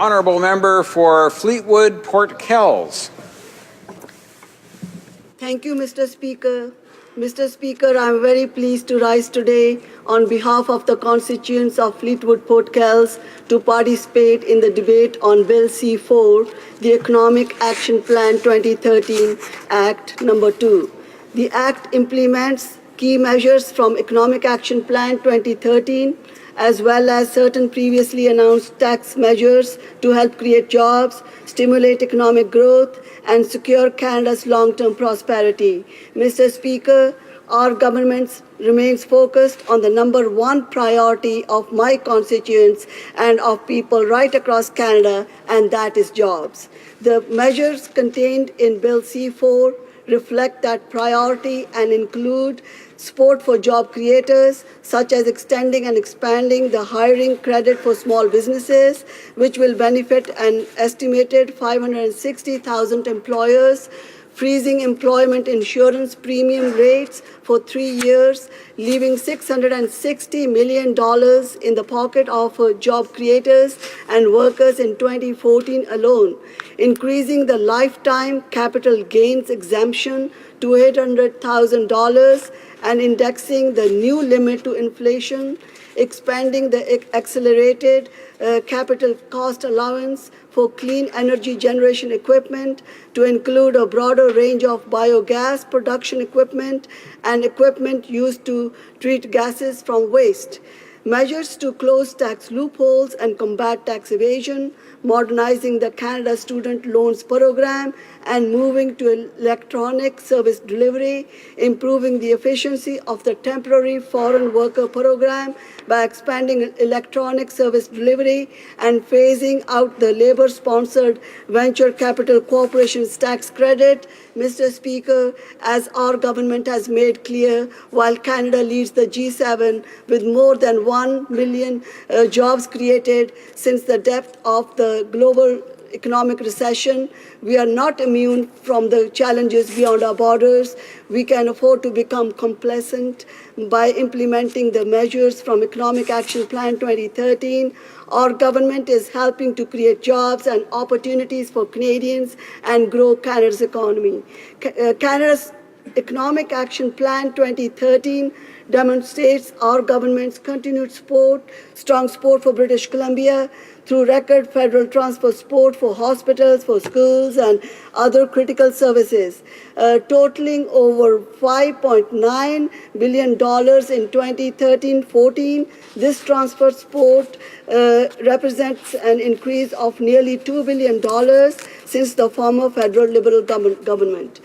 Honourable member for Fleetwood-Port Kells. Thank you, Mr. Speaker. Mr. Speaker, I am very pleased to rise today on behalf of the constituents of Fleetwood-Port Kells to participate in the debate on Bill C-4, the Economic Action Plan 2013 Act Number 2. The Act implements key measures from Economic Action Plan 2013 as well as certain previously announced tax measures to help create jobs, stimulate economic growth, and secure Canada's long-term prosperity. Mr. Speaker, our government remains focused on the number one priority of my constituents and of people right across Canada, and that is jobs. The measures contained in Bill C-4 reflect that priority and include support for job creators, such as extending and expanding the hiring credit for small businesses, which will benefit an estimated 560,000 employers, freezing employment insurance premium rates for 3 years, leaving $660 million in the pocket of job creators and workers in 2014 alone, increasing the lifetime capital gains exemption to $800,000 and indexing the new limit to inflation, expanding the accelerated capital cost allowance for clean energy generation equipment to include a broader range of biogas production equipment and equipment used to treat gases from waste. Measures to close tax loopholes and combat tax evasion, modernizing the Canada Student Loans Program and moving to electronic service delivery, improving the efficiency of the temporary foreign worker program by expanding electronic service delivery and phasing out the labor-sponsored venture capital corporations tax credit. Mr. Speaker, as our government has made clear, while Canada leads the G7 with more than 1 million jobs created since the depth of the global economic recession, we are not immune from the challenges beyond our borders. We can afford to become complacent by implementing the measures from Economic Action Plan 2013. Our government is helping to create jobs and opportunities for Canadians and grow Canada's economy. Canada's Economic Action Plan 2013 demonstrates our government's continued support, strong support for British Columbia through record federal transfer support for hospitals, for schools, and other critical services, totaling over $5.9 billion in 2013-14. This transfer support represents an increase of nearly $2 billion since the former federal Liberal government.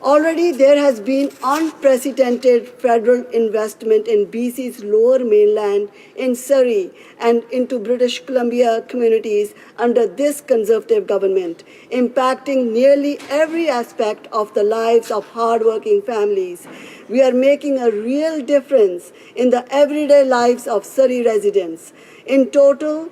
Already there has been unprecedented federal investment in BC's lower mainland, in Surrey, and into British Columbia communities under this Conservative government, impacting nearly every aspect of the lives of hardworking families. We are making a real difference in the everyday lives of Surrey residents. In total,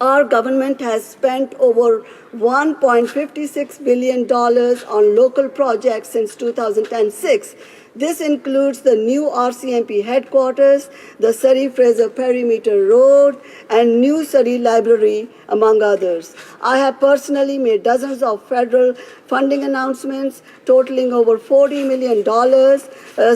our government has spent over $1.56 billion on local projects since 2006. This includes the new RCMP headquarters, the Surrey-Fraser Perimeter Road, and new Surrey Library, among others. I have personally made dozens of federal funding announcements totaling over $40 million.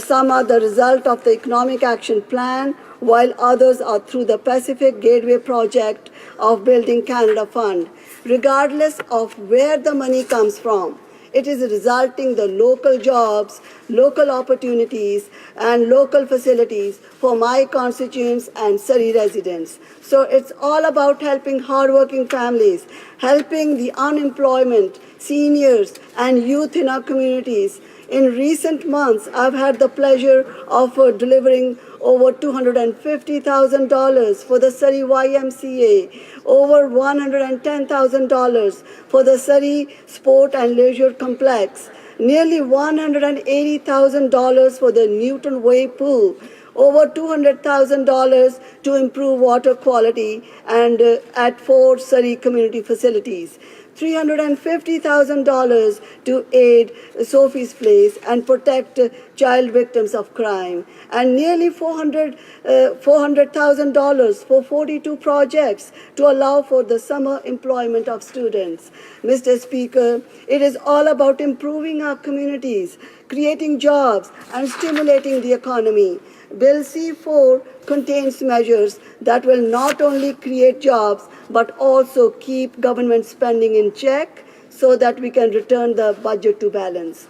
Some are the result of the Economic Action Plan, while others are through the Pacific Gateway Project of Building Canada Fund. Regardless of where the money comes from, it is resulting the local jobs, local opportunities, and local facilities for my constituents and Surrey residents. So it's all about helping hardworking families, helping the unemployment, seniors, and youth in our communities. In recent months, I've had the pleasure of delivering over $250,000 for the Surrey YMCA, over $110,000 for the Surrey Sport and Leisure Complex, nearly $180,000 for the Newton Way Pool, over $200,000 to improve water quality and at 4 Surrey community facilities, $350,000 to aid Sophie's Place and protect child victims of crime, and nearly $400,000 for 42 projects to allow for the summer employment of students. Mr. Speaker, it is all about improving our communities, creating jobs, and stimulating the economy. Bill C-4 contains measures that will not only create jobs but also keep government spending in check so that we can return the budget to balance.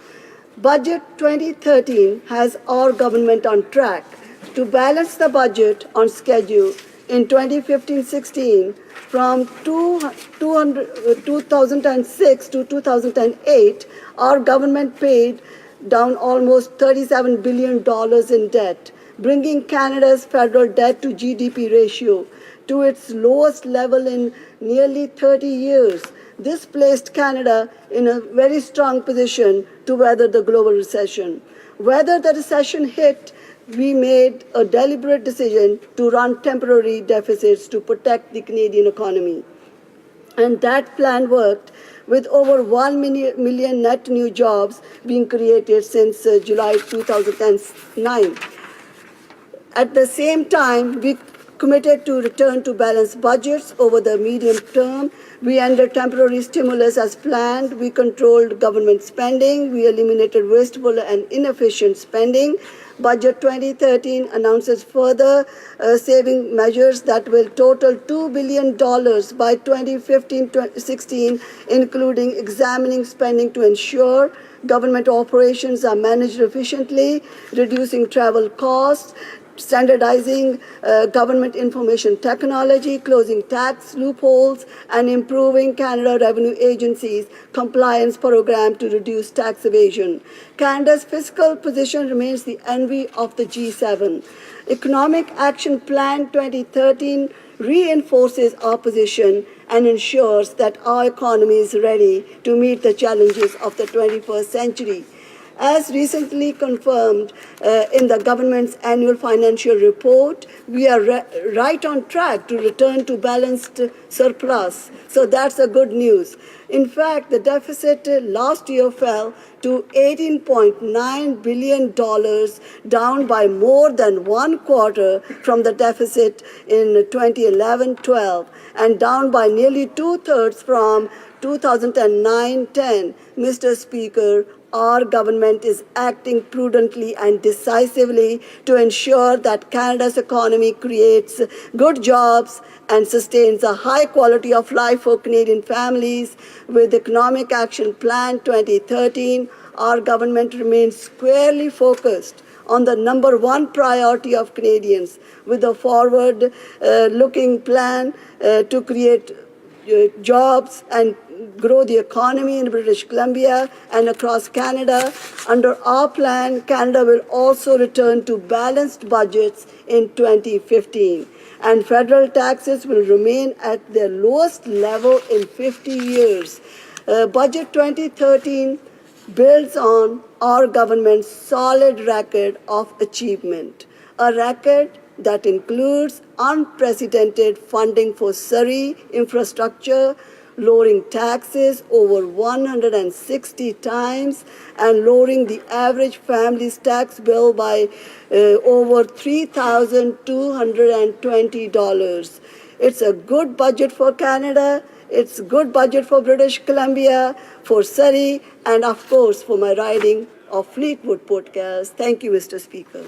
Budget 2013 has our government on track to balance the budget on schedule. In 2015-16, from 2006 to 2008, our government paid down almost $37 billion in debt, bringing Canada's federal debt to GDP ratio to its lowest level in nearly 30 years. This placed Canada in a very strong position to weather the global recession. Whether the recession hit, we made a deliberate decision to run temporary deficits to protect the Canadian economy. And that plan worked, with over 1 million net new jobs being created since July 2009. At the same time, we committed to return to balanced budgets over the medium term. We ended temporary stimulus as planned. We controlled government spending. We eliminated wasteful and inefficient spending. Budget 2013 announces further saving measures that will total $2 billion by 2015-16, including examining spending to ensure government operations are managed efficiently, reducing travel costs, standardizing government information technology, closing tax loopholes, and improving Canada Revenue Agency's compliance program to reduce tax evasion. Canada's fiscal position remains the envy of the G7. Economic Action Plan 2013 reinforces our position and ensures that our economy is ready to meet the challenges of the 21st century. As recently confirmed in the government's annual financial report, we are right on track to return to balanced surplus. So that's a good news. In fact, the deficit last year fell to $18.9 billion, down by more than one quarter from the deficit in 2011-12, and down by nearly two-thirds from 2009-10. Mr. Speaker, our government is acting prudently and decisively to ensure that Canada's economy creates good jobs and sustains a high quality of life for Canadian families. With Economic Action Plan 2013, our government remains squarely focused on the number one priority of Canadians, with a forward-looking plan to create jobs and grow the economy in British Columbia and across Canada. Under our plan, Canada will also return to balanced budgets in 2015, and federal taxes will remain at their lowest level in 50 years. Budget 2013 builds on our government's solid record of achievement, a record that includes unprecedented funding for Surrey infrastructure, lowering taxes over 160 times, and lowering the average family's tax bill by over $3,220. It's a good budget for Canada. It's a good budget for British Columbia, for Surrey, and of course for my riding of Fleetwood-Port Kells. Thank you, Mr. Speaker.